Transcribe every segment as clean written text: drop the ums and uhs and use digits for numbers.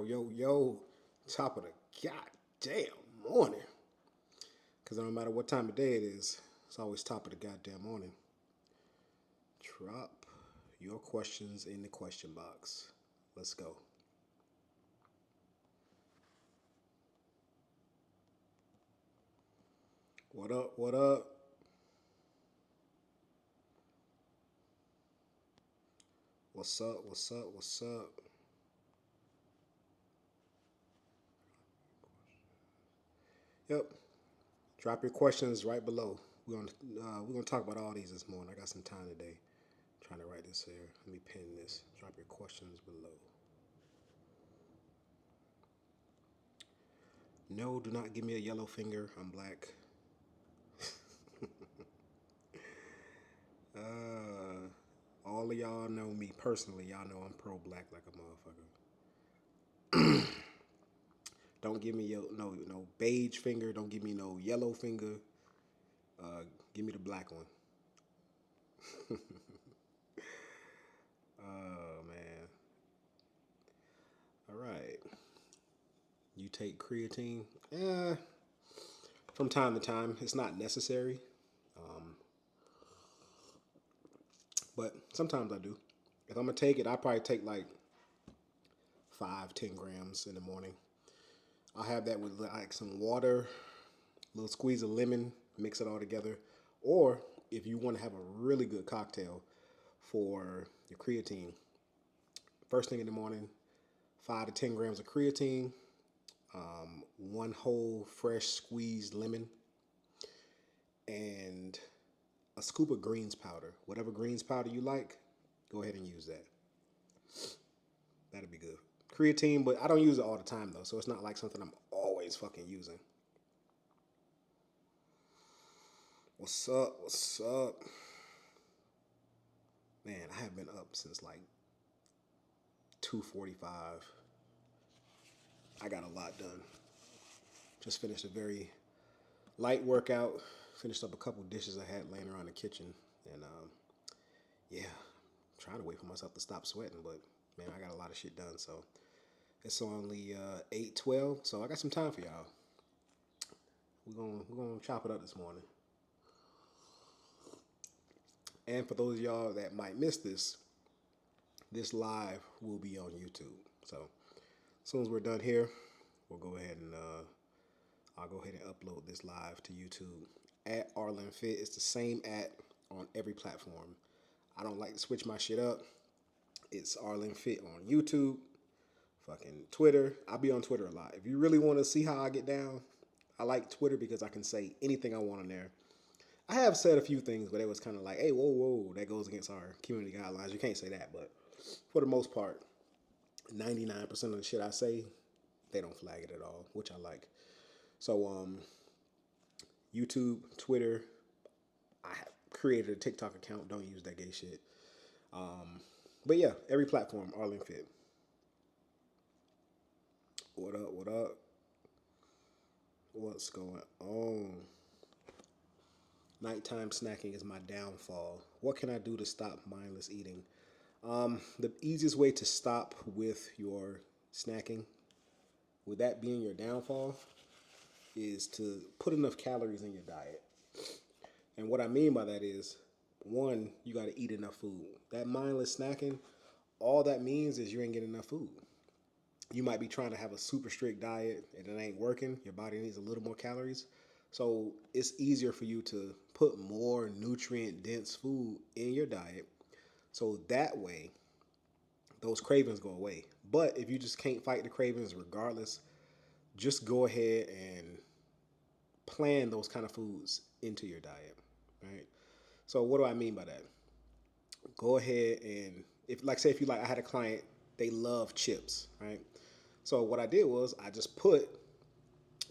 Yo, top of the goddamn morning. Because no matter what time of day it is, it's always top of the goddamn morning. Drop your questions in the question box. Let's go. What up? What up? What's up? What's up? What's up? Yep. Drop your questions right below. We're gonna talk about all these this morning. I got some time today. Trying to write this here. Let me pin this. Drop your questions below. No, do not give me a yellow finger. I'm black. Uh, all of y'all know me personally. Y'all know I'm pro black like a motherfucker. Don't give me no beige finger. Don't give me no yellow finger. Give me the black one. Oh man. All right. You take creatine? From time to time. It's not necessary, but sometimes I do. If I'm gonna take it, I probably take like 5, 10 grams in the morning. I'll have that with like some water, a little squeeze of lemon, mix it all together. Or if you want to have a really good cocktail for your creatine, first thing in the morning, 5 to 10 grams of creatine, one whole fresh squeezed lemon, and a scoop of greens powder. Whatever greens powder you like, go ahead and use that. That'll be good. Creatine, but I don't use it all the time though, so it's not like something I'm always fucking using. What's up? What's up? Man, I have been up since like 2:45. I got a lot done. Just finished a very light workout. Finished up a couple dishes I had laying around the kitchen, and yeah, I'm trying to wait for myself to stop sweating. But man, I got a lot of shit done. So it's only 8:12, so I got some time for y'all. We're gonna chop it up this morning. And for those of y'all that might miss this, this live will be on YouTube. So as soon as we're done here, we'll go ahead and I'll go ahead and upload this live to YouTube at Arlen Fit. It's the same at on every platform. I don't like to switch my shit up. It's Arlen Fit on YouTube, fucking Twitter. I'll be on Twitter a lot. If you really want to see how I get down, I like Twitter because I can say anything I want on there. I have said a few things, but it was kind of like, hey, whoa, that goes against our community guidelines. You can't say that, but for the most part, 99% of the shit I say, they don't flag it at all, which I like. So, YouTube, Twitter, I have created a TikTok account. Don't use that gay shit. But yeah, every platform, Arlen Fit. What up? What up? What's going on? Nighttime snacking is my downfall. What can I do to stop mindless eating? The easiest way to stop with your snacking, with that being your downfall, is to put enough calories in your diet. And what I mean by that is, one, you got to eat enough food. That mindless snacking, all that means is you ain't getting enough food. You might be trying to have a super strict diet and it ain't working. Your body needs a little more calories. So it's easier for you to put more nutrient dense food in your diet. So that way, those cravings go away. But if you just can't fight the cravings regardless, just go ahead and plan those kind of foods into your diet, right? So what do I mean by that? Go ahead and if like say if you like I had a client, they love chips, right? So what I did was I just put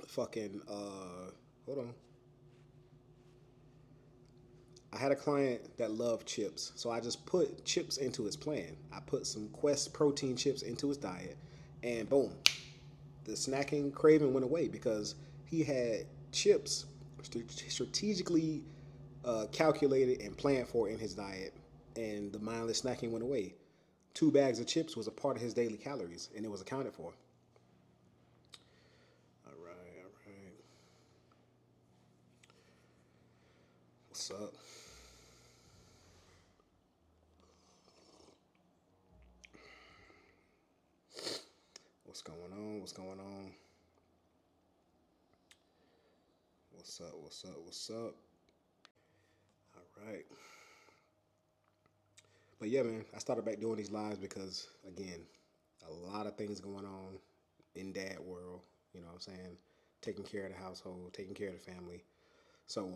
fucking hold on. I had a client that loved chips, so I just put chips into his plan. I put some Quest protein chips into his diet, and boom, the snacking craving went away because he had chips strategically calculated and planned for in his diet, and the mindless snacking went away. 2 bags of chips was a part of his daily calories, and it was accounted for. What's up? What's going on? What's going on? What's up? What's up? What's up? All right. But yeah, man, I started back doing these lives because, again, a lot of things going on in dad world. You know what I'm saying? Taking care of the household, taking care of the family. So,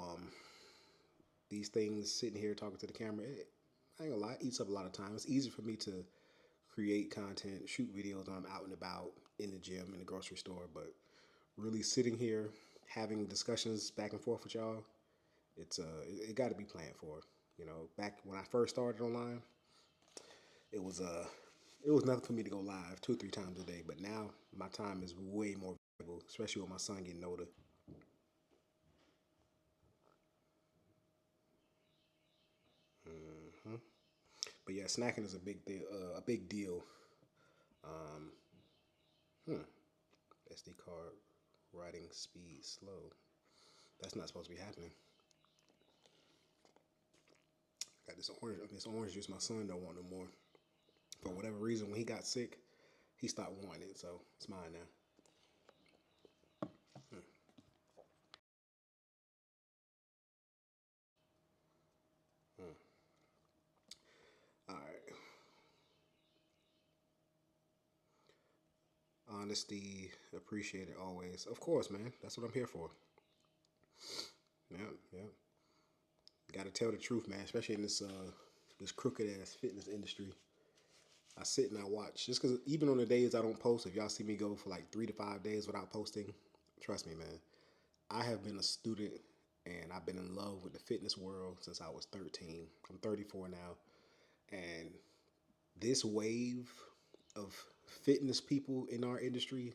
these things, sitting here talking to the camera, I ain't gonna lie, eats up a lot of time. It's easy for me to create content, shoot videos when I'm out and about in the gym, in the grocery store, but really sitting here having discussions back and forth with y'all, it got to be planned for. You know, back when I first started online, it was it was nothing for me to go live 2 or 3 times a day. But now my time is way more valuable, especially with my son getting older. Hmm. But yeah, snacking is a big deal. A big deal. Um, hmm. SD card writing speed slow. That's not supposed to be happening. Got this orange. This orange juice. My son don't want no more. For whatever reason, when he got sick, he stopped wanting it. So it's mine now. Hmm. Hmm. All right. Honesty, appreciate it always. Of course, man. That's what I'm here for. Yeah, yeah. Got to tell the truth, man. Especially in this crooked ass fitness industry. I sit and I watch just because even on the days I don't post, if y'all see me go for like 3 to 5 days without posting, trust me, man. I have been a student and I've been in love with the fitness world since I was 13. I'm 34 now, and this wave of fitness people in our industry,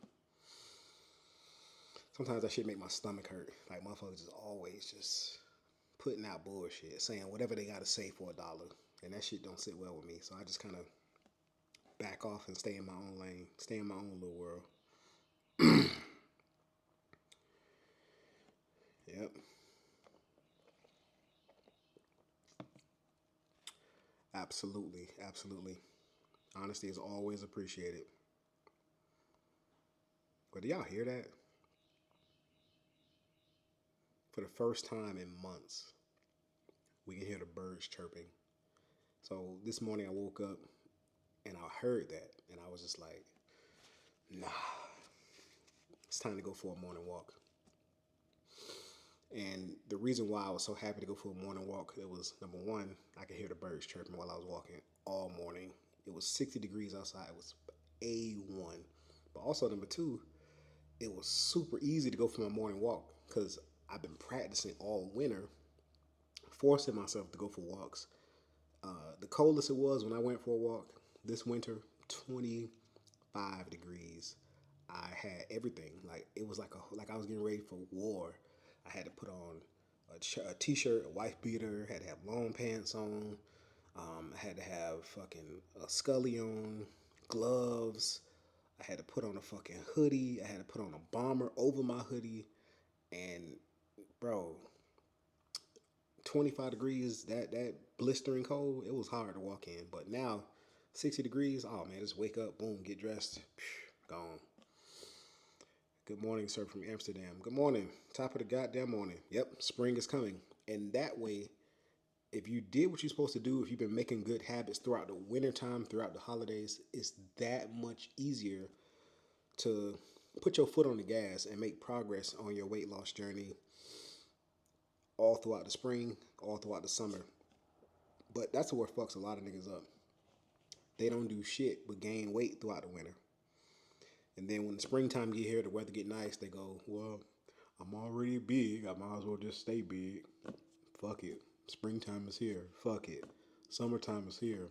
sometimes that shit make my stomach hurt. Like motherfuckers is always just putting out bullshit, saying whatever they gotta say for $1, and that shit don't sit well with me. So I just kind of back off and stay in my own lane, stay in my own little world. Yep, absolutely, absolutely. Honesty is always appreciated. But do y'all hear that? For the first time in months, we can hear the birds chirping. So this morning I woke up and I heard that, and I was just like, nah, it's time to go for a morning walk. And the reason why I was so happy to go for a morning walk, it was number one, I could hear the birds chirping while I was walking all morning. It was 60 degrees outside. It was A1. But also, number two, it was super easy to go for my morning walk because I've been practicing all winter, forcing myself to go for walks. The coldest it was when I went for a walk this winter, 25 degrees. I had everything. Like it was like I was getting ready for war. I had to put on a t-shirt, a wife beater. Had to have long pants on. I had to have fucking a scully on, gloves. I had to put on a fucking hoodie. I had to put on a bomber over my hoodie. And bro, 25 degrees, that blistering cold, it was hard to walk in. But now, 60 degrees, oh man, just wake up, boom, get dressed, gone. Good morning, sir, from Amsterdam. Good morning. Top of the goddamn morning. Yep, spring is coming. And that way, if you did what you're supposed to do, if you've been making good habits throughout the wintertime, throughout the holidays, it's that much easier to put your foot on the gas and make progress on your weight loss journey all throughout the spring, all throughout the summer. But that's what fucks a lot of niggas up. They don't do shit but gain weight throughout the winter. And then when the springtime get here, the weather get nice, they go, well, I'm already big. I might as well just stay big. Fuck it. Springtime is here. Fuck it. Summertime is here.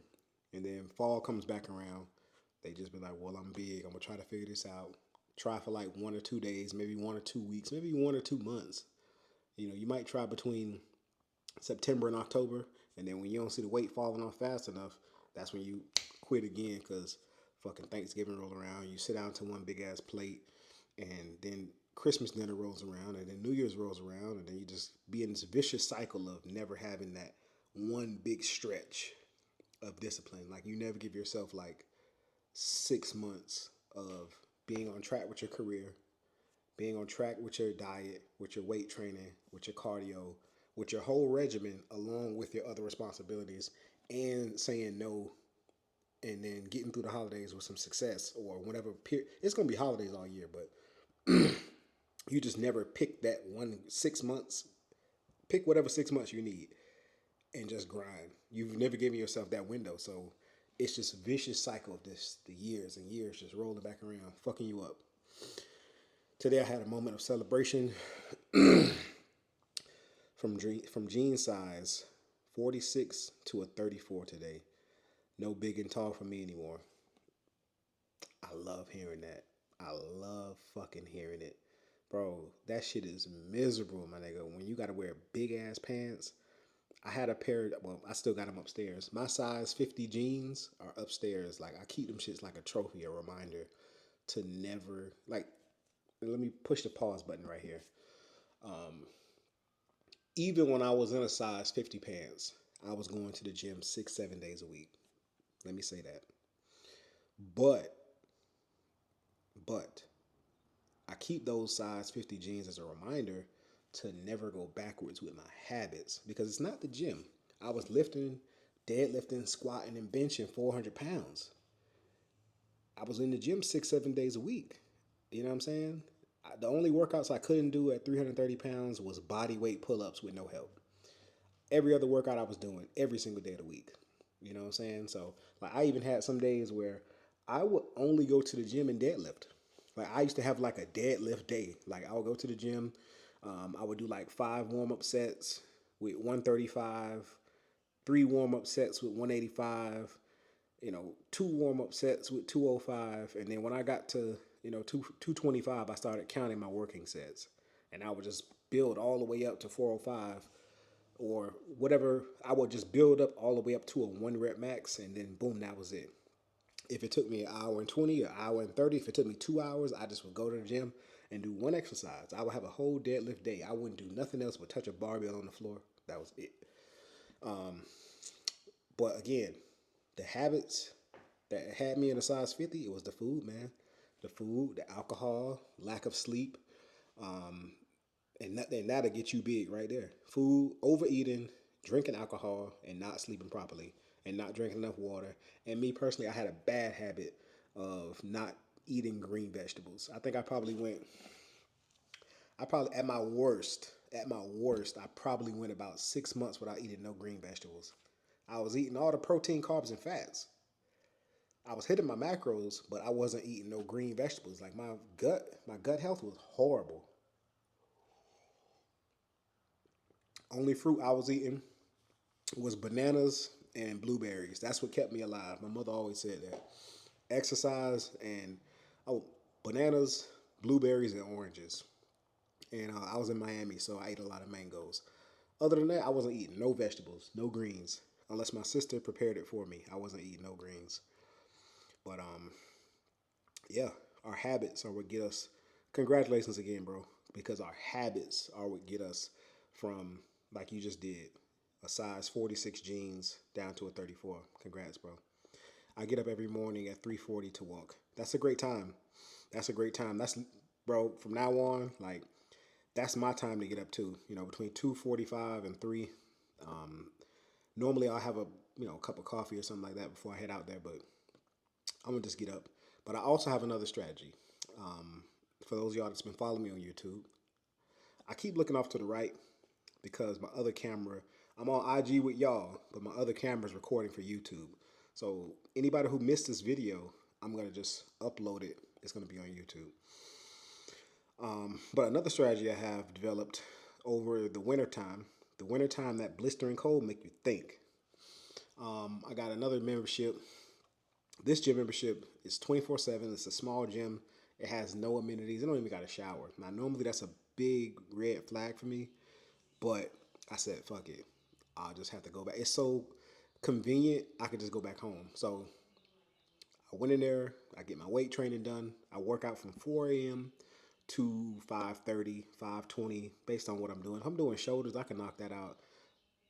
And then fall comes back around. They just be like, well, I'm big. I'm going to try to figure this out. Try for like 1 or 2 days, maybe 1 or 2 weeks, maybe 1 or 2 months. You know, you might try between September and October. And then when you don't see the weight falling off fast enough, that's when you quit again because fucking Thanksgiving roll around. You sit down to one big ass plate and then Christmas dinner rolls around, and then New Year's rolls around, and then you just be in this vicious cycle of never having that one big stretch of discipline. Like you never give yourself like 6 months of being on track with your career, being on track with your diet, with your weight training, with your cardio, with your whole regimen, along with your other responsibilities, and saying no, and then getting through the holidays with some success or whatever. It's gonna be holidays all year, but you just never pick that 1 6 months. Pick whatever 6 months you need and just grind. You've never given yourself that window, so it's just a vicious cycle of this, the years and years just rolling back around, fucking you up. Today I had a moment of celebration from jean size 46 to a 34 today. No big and tall for me anymore. I love hearing that. I love fucking hearing it. Bro, that shit is miserable, my nigga. When you gotta wear big ass pants. I had a pair, well, I still got them upstairs. My size 50 jeans are upstairs. Like, I keep them shits like a trophy, a reminder to never, like, let me push the pause button right here. Even when I was in a size 50 pants, I was going to the gym 6, 7 days a week. Let me say that. But, but, I keep those size 50 jeans as a reminder to never go backwards with my habits because it's not the gym. I was lifting, deadlifting, squatting, and benching 400 pounds. I was in the gym 6, 7 days a week. You know what I'm saying? The only workouts I couldn't do at 330 pounds was body weight pull ups with no help. Every other workout I was doing every single day of the week. You know what I'm saying? So, like, I even had some days where I would only go to the gym and deadlift. Like, I used to have like a deadlift day. Like, I would go to the gym. I would do like 5 warm up sets with 135, 3 warm up sets with 185, 2 warm up sets with 205. And then when I got to, 225, I started counting my working sets. And I would just build all the way up to 405 or whatever. I would just build up all the way up to a 1 rep max. And then boom, that was it. If it took me an hour and 20, an hour and 30, if it took me 2 hours, I just would go to the gym and do one exercise. I would have a whole deadlift day. I wouldn't do nothing else but touch a barbell on the floor. That was it. But again, the habits that had me in a size 50, it was the food, man. The food, the alcohol, lack of sleep, and that'll get you big right there. Food, overeating, drinking alcohol, and not sleeping properly, and not drinking enough water. And me personally, I had a bad habit of not eating green vegetables. I think I probably at my worst, I probably went about 6 months without eating no green vegetables. I was eating all the protein, carbs, and fats. I was hitting my macros, but I wasn't eating no green vegetables. Like my gut health was horrible. Only fruit I was eating was bananas and blueberries. That's what kept me alive. My mother always said that. Exercise and oh, bananas, blueberries, and oranges. And I was in Miami, so I ate a lot of mangoes. Other than that, I wasn't eating no vegetables, no greens, unless my sister prepared it for me. I wasn't eating no greens. But yeah, our habits are what get us. Congratulations again, bro, because our habits are what get us from like you just did, a size 46 jeans down to a 34. Congrats, bro. I get up every morning at 3:40 to walk. That's a great time. That's a great time. That's bro. From now on, like that's my time to get up too. Between 2:45 and 3. Um, Normally I'll have a cup of coffee or something like that before I head out there, but I'm gonna just get up. But I also have another strategy. Um, for those of y'all that's been following me on YouTube, I keep looking off to the right because my other camera, I'm on IG with y'all, but my other camera is recording for YouTube. So anybody who missed this video, I'm gonna just upload it. It's gonna be on YouTube. But another strategy I have developed over the wintertime, that blistering cold make you think. I got another membership. This gym membership is 24/7. It's a small gym. It has no amenities. It don't even got a shower. Now, normally that's a big red flag for me, but I said, fuck it. I'll just have to go back. It's so convenient. I could just go back home. So I went in there. I get my weight training done. I work out from 4 a.m. to 5:30, 5:20, based on what I'm doing. If I'm doing shoulders, I can knock that out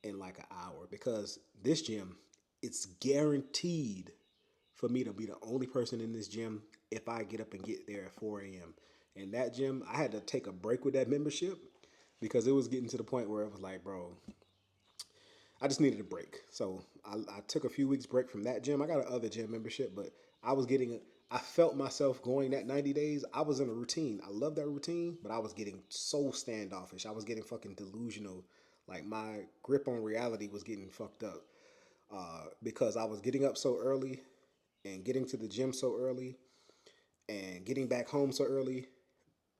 in like an hour because this gym, it's guaranteed for me to be the only person in this gym if I get up and get there at 4 a.m. And that gym, I had to take a break with that membership because it was getting to the point where it was like, bro, I just needed a break. So I took a few weeks break from that gym. I got another gym membership, but I was getting, I felt myself going that 90 days. I was in a routine. I love that routine, but I was getting so standoffish. I was getting fucking delusional. Like my grip on reality was getting fucked up because I was getting up so early and getting to the gym so early and getting back home so early.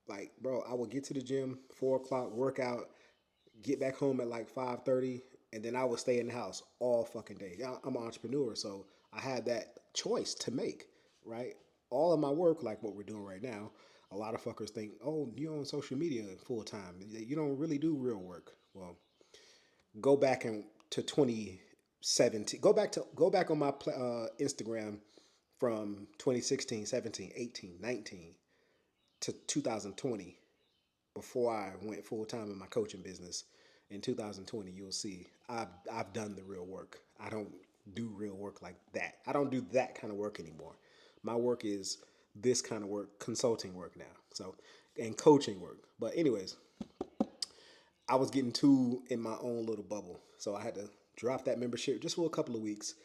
Like, bro, I would get to the gym 4 o'clock, workout, get back home at like 5:30, and then I would stay in the house all fucking day. I'm an entrepreneur, so I had that choice to make, right? All of my work, like what we're doing right now, a lot of fuckers think, oh, you're on social media full time. You don't really do real work. Well, go back and to 2017. Go back on my Instagram from 2016, 17, 18, 19 to 2020 before I went full time in my coaching business. In 2020, you'll see I've done the real work. I don't do real work like that. I don't do that kind of work anymore. My work is this kind of work, consulting work now. So, and coaching work. But anyways, I was getting too in my own little bubble. So I had to drop that membership just for a couple of weeks.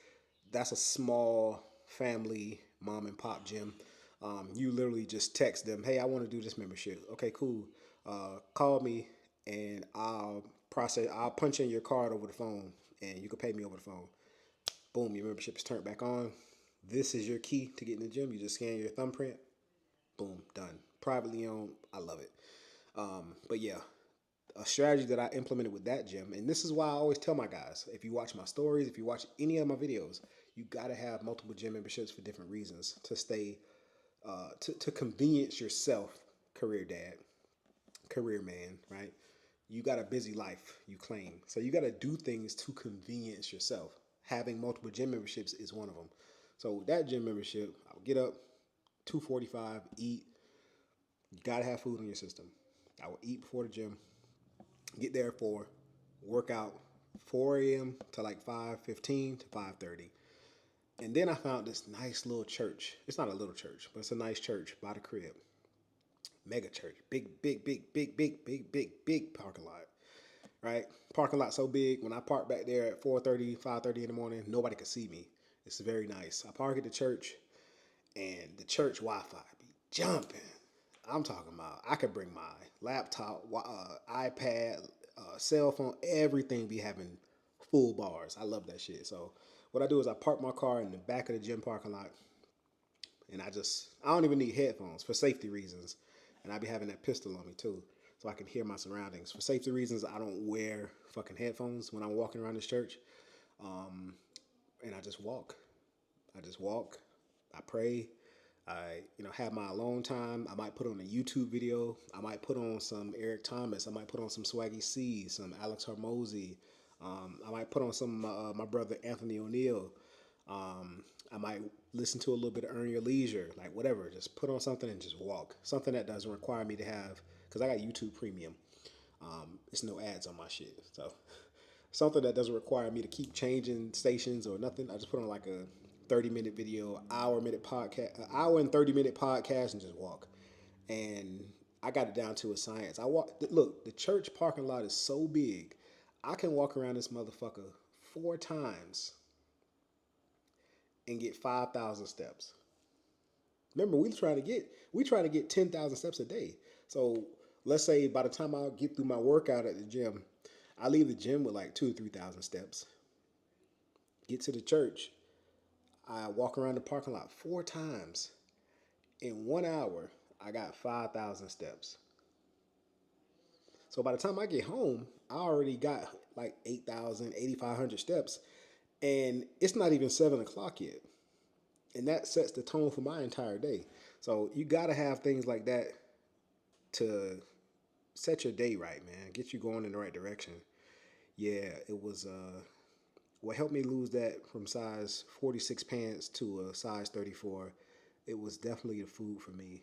That's a small family mom and pop gym. You literally just text them, hey, I want to do this membership. Okay, cool. Call me and I'll punch in your card over the phone and you can pay me over the phone. Boom, your membership is turned back on. This is your key to get in the gym. You just scan your thumbprint. Boom, done. Privately owned. I love it. But yeah, a strategy that I implemented with that gym, and this is why I always tell my guys, if you watch my stories, if you watch any of my videos, you got to have multiple gym memberships for different reasons to stay, to convenience yourself, career dad, career man, right? You got a busy life, you claim. So you got to do things to convenience yourself. Having multiple gym memberships is one of them. So that gym membership, I'll get up, 2:45, eat. You got to have food in your system. I will eat before the gym, get there for workout 4 a.m. to like 5:15 to 5:30. And then I found this nice little church. It's not a little church, but it's a nice church by the crib. Mega church. Big parking lot. Right? Parking lot so big. When I park back there at 4:30, 5:30 in the morning, nobody can see me. It's very nice. I park at the church and the church Wi-Fi be jumping. I'm talking about I could bring my laptop, iPad, cell phone, everything be having full bars. I love that shit. So what I do is I park my car in the back of the gym parking lot, and I don't even need headphones for safety reasons, and I be having that pistol on me too, so I can hear my surroundings. For safety reasons, I don't wear fucking headphones when I'm walking around this church, and I just walk. I just walk. I pray. I, have my alone time. I might put on a YouTube video. I might put on some Eric Thomas. I might put on some Swaggy C, some Alex Hormozy. I might put on some my brother Anthony O'Neill. I might listen to a little bit of Earn Your Leisure, like whatever. Just put on something and just walk. Something that doesn't require me to have, because I got YouTube Premium. It's no ads on my shit. So something that doesn't require me to keep changing stations or nothing. I just put on like a 30-minute video, hour-minute podcast, an hour and 30-minute podcast, and just walk. And I got it down to a science. I walk. Look, the church parking lot is so big. I can walk around this motherfucker 4 times and get 5,000 steps. Remember, we try to get 10,000 steps a day. So let's say by the time I get through my workout at the gym, I leave the gym with like 2 or 3,000 steps. Get to the church, I walk around the parking lot 4 times. In 1 hour, I got 5,000 steps. So by the time I get home, I already got like 8,000, 8,500 steps. And it's not even 7 o'clock yet. And that sets the tone for my entire day. So you got to have things like that to set your day right, man. Get you going in the right direction. Yeah, it was what helped me lose that from size 46 pants to a size 34. It was definitely the food for me.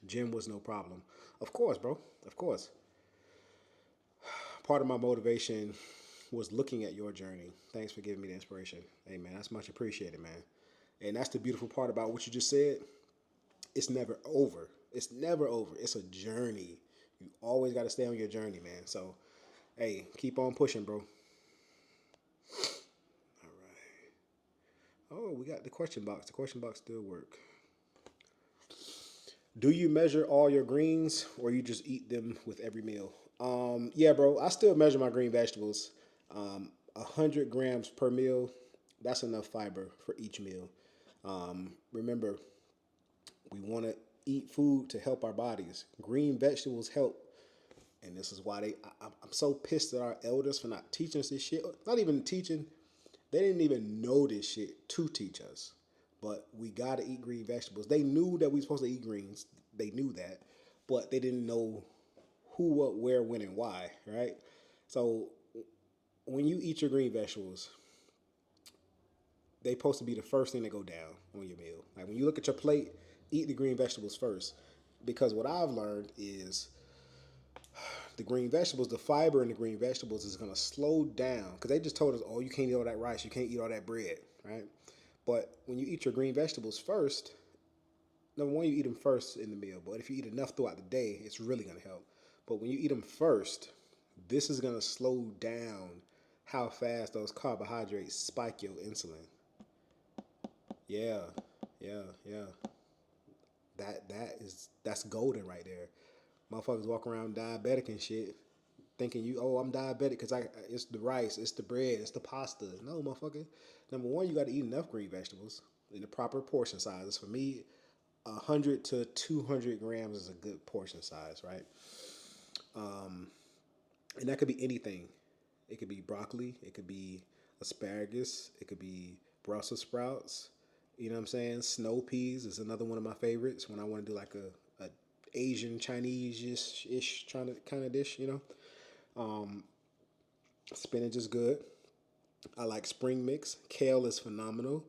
Gym was no problem. Of course, bro. Of course. Part of my motivation was looking at your journey. Thanks for giving me the inspiration. Hey, man, that's much appreciated, man. And that's the beautiful part about what you just said. It's never over. It's never over. It's a journey. You always got to stay on your journey, man. So, hey, keep on pushing, bro. All right. Oh, we got the question box. The question box still work. Do you measure all your greens or you just eat them with every meal? Yeah, bro. I still measure my green vegetables. 100 grams per meal. That's enough fiber for each meal. Remember, we want to eat food to help our bodies. Green vegetables help, and this is why I'm so pissed at our elders for not teaching us this shit. Not even teaching. They didn't even know this shit to teach us. But we gotta eat green vegetables. They knew that we were supposed to eat greens. They knew that, but they didn't know who, what, where, when, and why. Right. So when you eat your green vegetables, they supposed to be the first thing to go down on your meal. Like when you look at your plate, eat the green vegetables first. Because what I've learned is the green vegetables, the fiber in the green vegetables is gonna slow down. Because they just told us, oh, you can't eat all that rice, you can't eat all that bread, right? But when you eat your green vegetables first, number one, you eat them first in the meal. But if you eat enough throughout the day, it's really gonna help. But when you eat them first, this is gonna slow down how fast those carbohydrates spike your insulin. Yeah, yeah. That's golden right there. Motherfuckers walk around diabetic and shit, thinking I'm diabetic because it's the rice, it's the bread, it's the pasta. No, motherfucker. Number one, you got to eat enough green vegetables in the proper portion sizes. For me, 100 to 200 grams is a good portion size, right? And that could be anything. It could be broccoli, it could be asparagus, it could be Brussels sprouts. You know what I'm saying? Snow peas is another one of my favorites when I want to do like a Asian Chinese ish trying to kind of dish. Spinach is good. I like spring mix. Kale is phenomenal.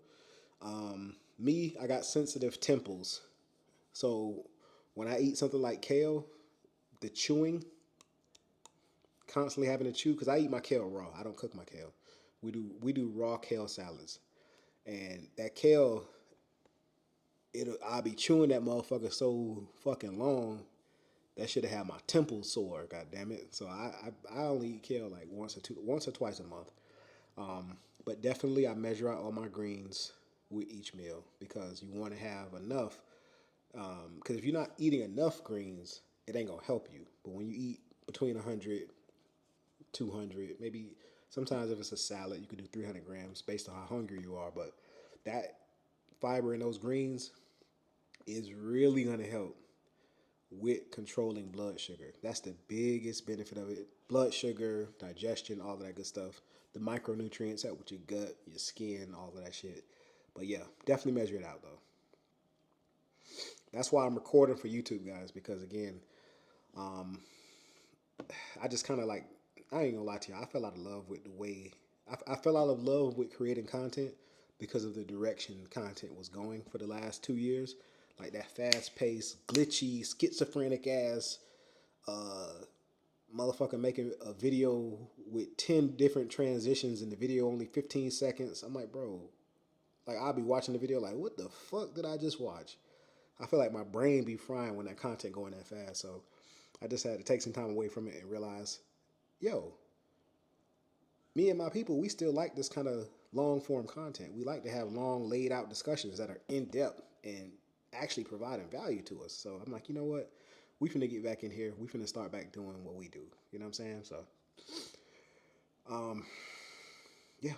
I got sensitive temples, so when I eat something like kale, the chewing, constantly having to chew, because I eat my kale raw. I don't cook my kale. We do raw kale salads, and that kale, I'll be chewing that motherfucker so fucking long that should have had my temples sore. God damn it! So I only eat kale like once or twice a month. But definitely I measure out all my greens with each meal because you want to have enough. Because if you're not eating enough greens, it ain't gonna help you. But when you eat between 100, 200, maybe sometimes if it's a salad, you could do 300 grams based on how hungry you are. But that fiber in those greens is really gonna help with controlling blood sugar. That's the biggest benefit of it. Blood sugar, digestion, all of that good stuff. The micronutrients help with your gut, your skin, all of that shit. But yeah, definitely measure it out though. That's why I'm recording for YouTube, guys, because again, I just kind of like, I ain't gonna lie to you, I fell out of love with the way, I fell out of love with creating content because of the direction content was going for the last 2 years. Like that fast paced, glitchy, schizophrenic ass motherfucker making a video with 10 different transitions in the video only 15 seconds. I'm like, bro, like I'll be watching the video like, what the fuck did I just watch? I feel like my brain be frying when that content going that fast. So I just had to take some time away from it and realize, yo, me and my people, we still like this kind of long form content. We like to have long laid out discussions that are in depth and actually providing value to us. So I'm like, you know what? We finna get back in here. We finna start back doing what we do. You know what I'm saying? So, yeah,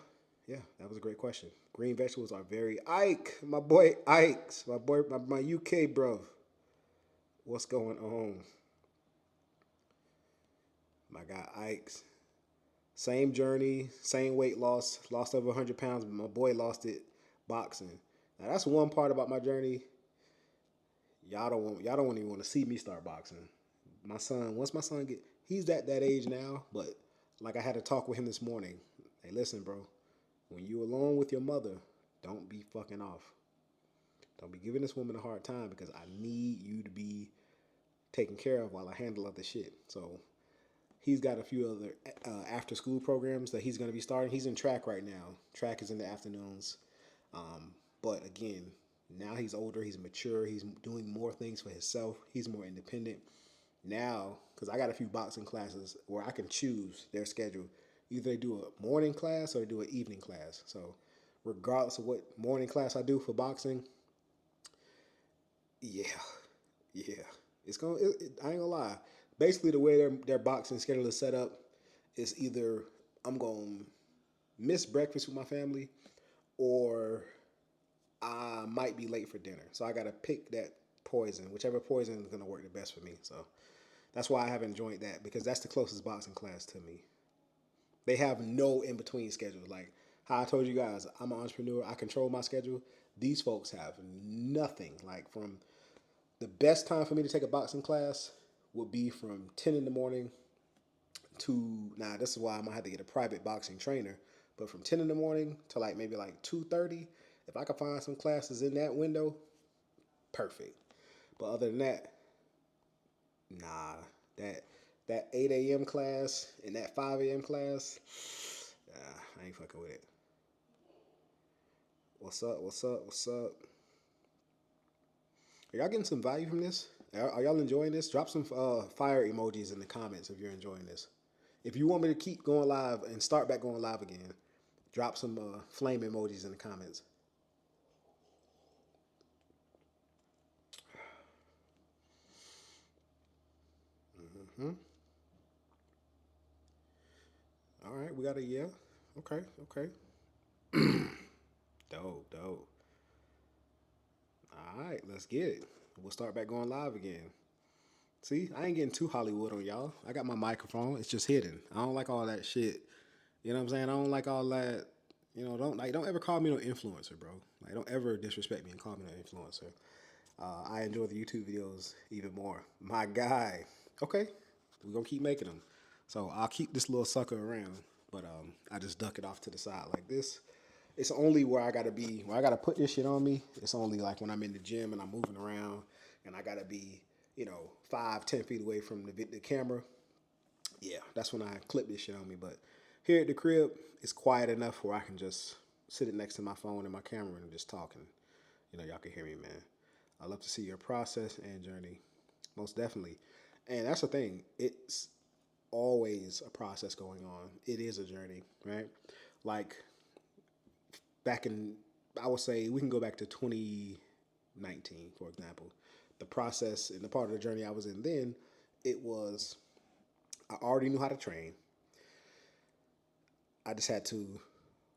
yeah, that was a great question. Green vegetables are very Ike, my boy Ike's, my UK bro. What's going on? My guy Ike's. Same journey, same weight loss, lost over 100 pounds, but my boy lost it boxing. Now that's one part about my journey. Y'all don't even want to see me start boxing. My son, once my son he's at that age now, but like I had a talk with him this morning. Hey, listen, bro, when you alone with your mother, don't be fucking off. Don't be giving this woman a hard time because I need you to be taken care of while I handle other shit. So he's got a few other after school programs that he's going to be starting. He's in track right now. Track is in the afternoons. But again, now he's older, he's mature, he's doing more things for himself, he's more independent. Now, because I got a few boxing classes where I can choose their schedule. Either they do a morning class or they do an evening class. So, regardless of what morning class I do for boxing, yeah, yeah, it's going. I ain't gonna lie. Basically, the way their boxing schedule is set up is either I'm gonna miss breakfast with my family, or I might be late for dinner. So I gotta pick that poison, whichever poison is gonna work the best for me. So that's why I haven't joined that because that's the closest boxing class to me. They have no in between schedule. Like how I told you guys, I'm an entrepreneur. I control my schedule. These folks have nothing. Like from the best time for me to take a boxing class would be from 10 in the morning to now. This is why I'm gonna have to get a private boxing trainer. But from 10 in the morning to like maybe like 2:30, if I could find some classes in that window, perfect. But other than that, nah. That that 8 a.m. class and that 5 a.m. class, I ain't fucking with it. What's up? What's up? What's up? Are y'all getting some value from this? Are y'all enjoying this? Drop some fire emojis in the comments if you're enjoying this. If you want me to keep going live and start back going live again, drop some flame emojis in the comments. Hmm. All right, we got a yeah. Okay, okay. Dope, dope. All right, let's get it. We'll start back going live again. See, I ain't getting too Hollywood on y'all. I got my microphone. It's just hidden. I don't like all that shit. You know what I'm saying? I don't like all that. Don't ever call me no influencer, bro. Like, don't ever disrespect me and call me no influencer. I enjoy the YouTube videos even more. My guy. Okay, we're gonna keep making them. So I'll keep this little sucker around, but I just duck it off to the side like this. It's only where I gotta be, where I gotta put this shit on me. It's only like when I'm in the gym and I'm moving around and I gotta be, 5, 10 feet away from the camera. Yeah, that's when I clip this shit on me. But here at the crib, it's quiet enough where I can just sit it next to my phone and my camera and just talking. Y'all can hear me, man. I love to see your process and journey, most definitely. And that's the thing. It's always a process going on. It is a journey, right? Like back in, I would say we can go back to 2019, for example. The process and the part of the journey I was in then, it was I already knew how to train. I just had to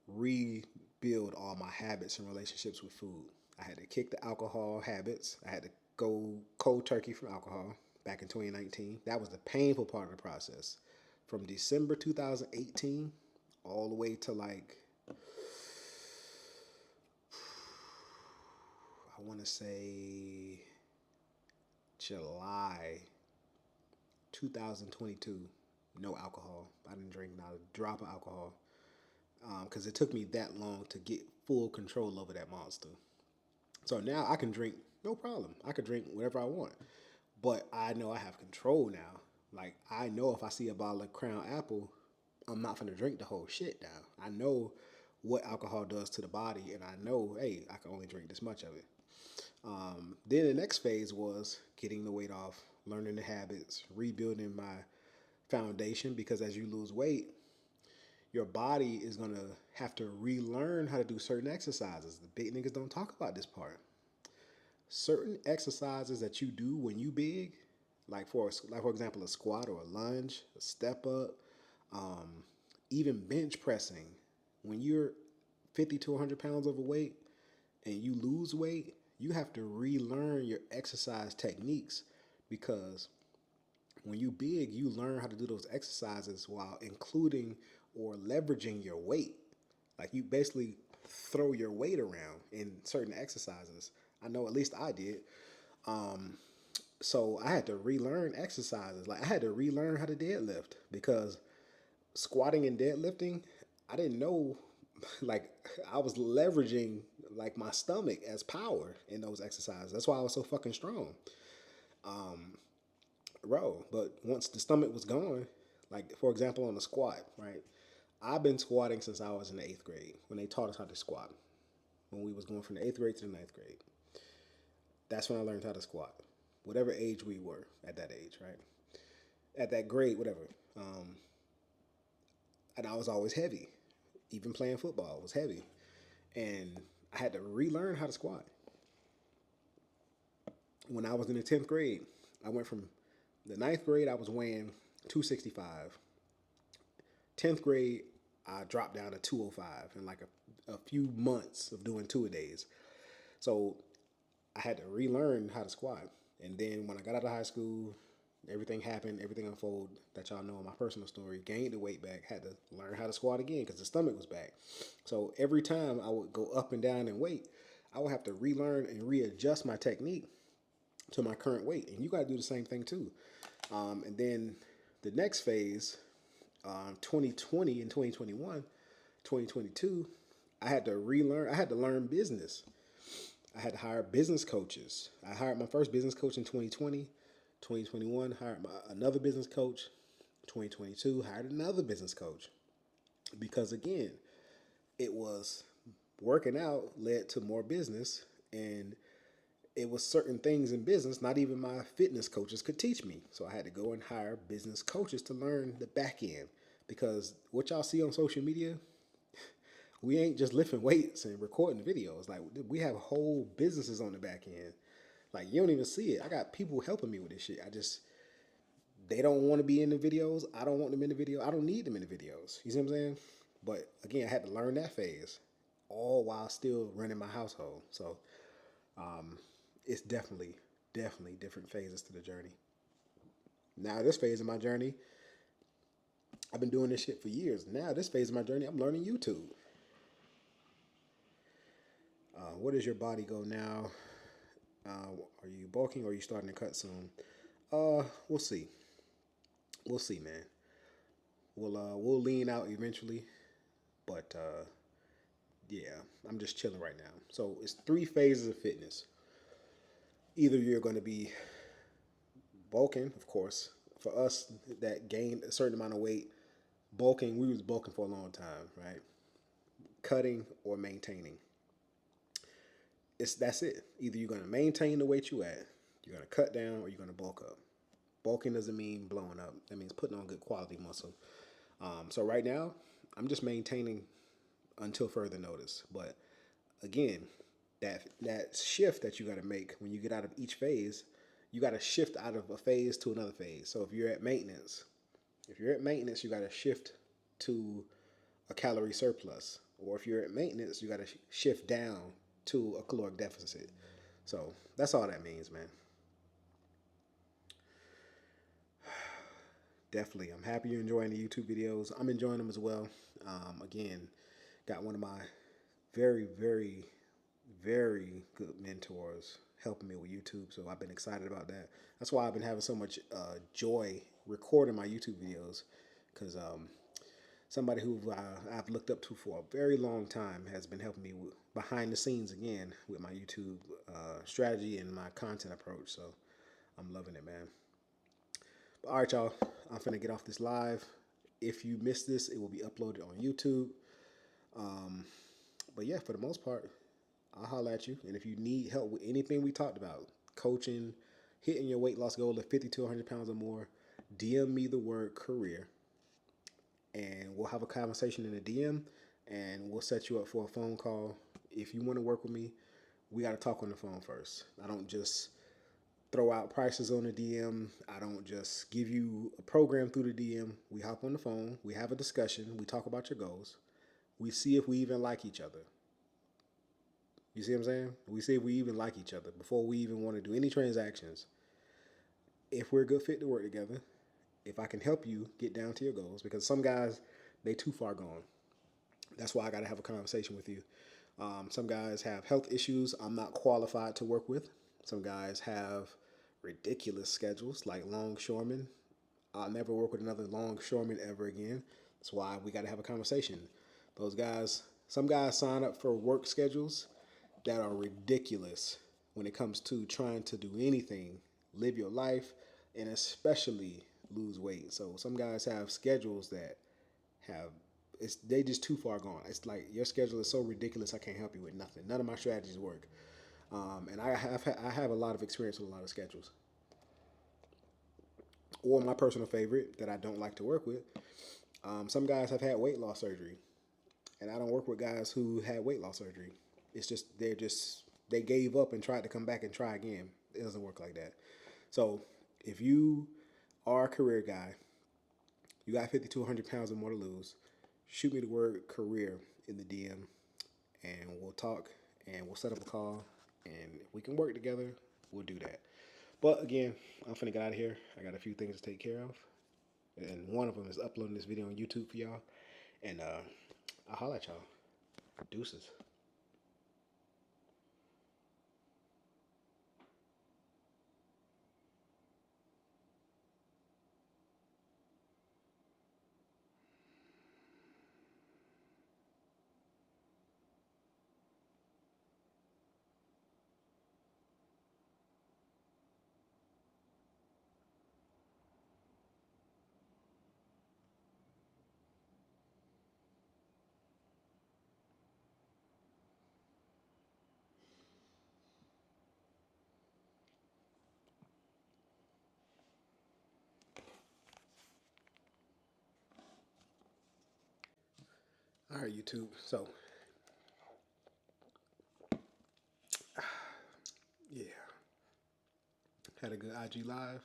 rebuild all my habits and relationships with food. I had to kick the alcohol habits. I had to go cold turkey from alcohol back in 2019. That was the painful part of the process. From December 2018 all the way to like, I want to say July 2022, no alcohol. I didn't drink not a drop of alcohol because it took me that long to get full control over that monster. So now I can drink no problem. I could drink whatever I want, but I know I have control now. Like I know if I see a bottle of Crown Apple, I'm not gonna drink the whole shit down. I know what alcohol does to the body, and I know, hey, I can only drink this much of it. Then the next phase was getting the weight off, learning the habits, rebuilding my foundation. Because as you lose weight, your body is gonna have to relearn how to do certain exercises. The big niggas don't talk about this part. Certain exercises that you do when you big, like for example a squat or a lunge, a step up, even bench pressing. When you're 50 to 100 pounds overweight and you lose weight, you have to relearn your exercise techniques because when you big, you learn how to do those exercises while including or leveraging your weight. Like you basically throw your weight around in certain exercises. I know at least I did. So I had to relearn exercises. Like I had to relearn how to deadlift because squatting and deadlifting, I didn't know like I was leveraging like my stomach as power in those exercises. That's why I was so fucking strong. row. But once the stomach was gone, like for example on the squat, right? I've been squatting since I was in the eighth grade when they taught us how to squat. When we was going from the eighth grade to the ninth grade, that's when I learned how to squat. Whatever age we were at that age, right? At that grade, whatever. Um, and I was always heavy. Even playing football was heavy, and I had to relearn how to squat. When I was in the 10th grade, I went from the ninth grade, I was weighing 265. 10th grade, I dropped down to 205 in like a few months of doing two a days. So I had to relearn how to squat. And then when I got out of high school, everything happened, everything unfolded that y'all know in my personal story. Gained the weight back, had to learn how to squat again because the stomach was back. So every time I would go up and down in weight, I would have to relearn and readjust my technique to my current weight. And you got to do the same thing too. And then the next phase, 2020 and 2021, 2022, I had to relearn, I had to learn business. I had to hire business coaches. I hired my first business coach in 2020. 2021, hired another business coach. 2022, hired another business coach. Because again, it was working out led to more business, and it was certain things in business not even my fitness coaches could teach me. So I had to go and hire business coaches to learn the back end. Because what y'all see on social media, we ain't just lifting weights and recording videos. Like we have whole businesses on the back end. Like you don't even see it. I got people helping me with this shit. I just they don't want to be in the videos. I don't want them in the video. I don't need them in the videos. You see what I'm saying? But again, I had to learn that phase, all while still running my household. So it's definitely different phases to the journey. Now this phase of my journey, I've been doing this shit for years. Now this phase of my journey, I'm learning YouTube. What is your body goal now? Are you bulking or are you starting to cut soon? We'll see. We'll see, man. We'll lean out eventually, but yeah, I'm just chilling right now. So it's three phases of fitness. Either you're going to be bulking, of course. For us that gained a certain amount of weight, bulking, we was bulking for a long time, right? Cutting or maintaining. That's it. Either you're gonna maintain the weight you at, you're gonna cut down, or you're gonna bulk up. Bulking doesn't mean blowing up. That means putting on good quality muscle. So right now, I'm just maintaining until further notice. But again, that shift that you got to make when you get out of each phase, you got to shift out of a phase to another phase. So if you're at maintenance, you got to shift to a calorie surplus. Or if you're at maintenance, you got to shift down to a caloric deficit. So that's all that means, man. Definitely, I'm happy you're enjoying the YouTube videos. I'm enjoying them as well. Again, got one of my very, very, very good mentors helping me with YouTube, so I've been excited about that. That's why I've been having so much joy recording my YouTube videos, because somebody who I've looked up to for a very long time has been helping me behind the scenes again with my YouTube strategy and my content approach. So I'm loving it, man. But all right, y'all. I'm finna get off this live. If you missed this, it will be uploaded on YouTube. But yeah, for the most part, I'll holler at you. And if you need help with anything we talked about, coaching, hitting your weight loss goal of 50 to 100 pounds or more, DM me the word career, and we'll have a conversation in a DM, and we'll set you up for a phone call. If you want to work with me, we got to talk on the phone first. I don't just throw out prices on the DM. I don't just give you a program through the DM. We hop on the phone. We have a discussion. We talk about your goals. We see if we even like each other. You see what I'm saying? We see if we even like each other before we even want to do any transactions. If we're a good fit to work together, if I can help you get down to your goals, because some guys, they too far gone. That's why I got to have a conversation with you. Some guys have health issues I'm not qualified to work with. Some guys have ridiculous schedules like longshoremen. I'll never work with another longshoreman ever again. That's why we got to have a conversation. Those guys, some guys sign up for work schedules that are ridiculous when it comes to trying to do anything, live your life, and especially lose weight. So some guys have schedules that have they just too far gone. It's like your schedule is so ridiculous. I can't help you with nothing. None of my strategies work. And I have a lot of experience with a lot of schedules. Or my personal favorite that I don't like to work with. Some guys have had weight loss surgery, and I don't work with guys who had weight loss surgery. It's just they gave up and tried to come back and try again. It doesn't work like that. So if you are a career guy, you got 50 to 100 pounds or more to lose, shoot me the word career in the DM, and we'll talk and we'll set up a call, and if we can work together, we'll do that. But again, I'm finna get out of here. I got a few things to take care of, and one of them is uploading this video on YouTube for y'all. And I'll holla at y'all. Deuces. All right, YouTube. So, yeah, had a good IG live.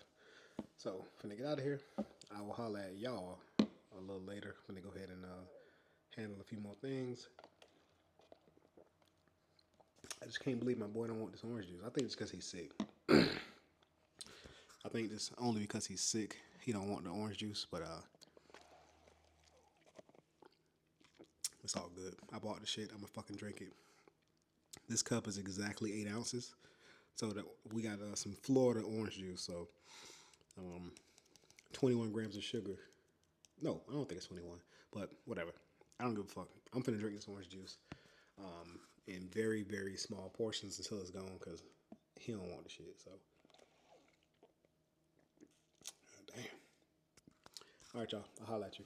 So, finna get out of here. I will holla at y'all a little later. Finna go ahead and handle a few more things. I just can't believe my boy don't want this orange juice. I think it's because he's sick. I think it's only because he's sick he don't want the orange juice. But it's all good. I bought the shit. I'm gonna fucking drink it. This cup is exactly 8 ounces. So that we got some Florida orange juice. So 21 grams of sugar. No, I don't think it's 21, but whatever. I don't give a fuck. I'm finna drink this orange juice in very, very small portions until it's gone because he don't want the shit. So, damn. All right, y'all. I'll holla at you.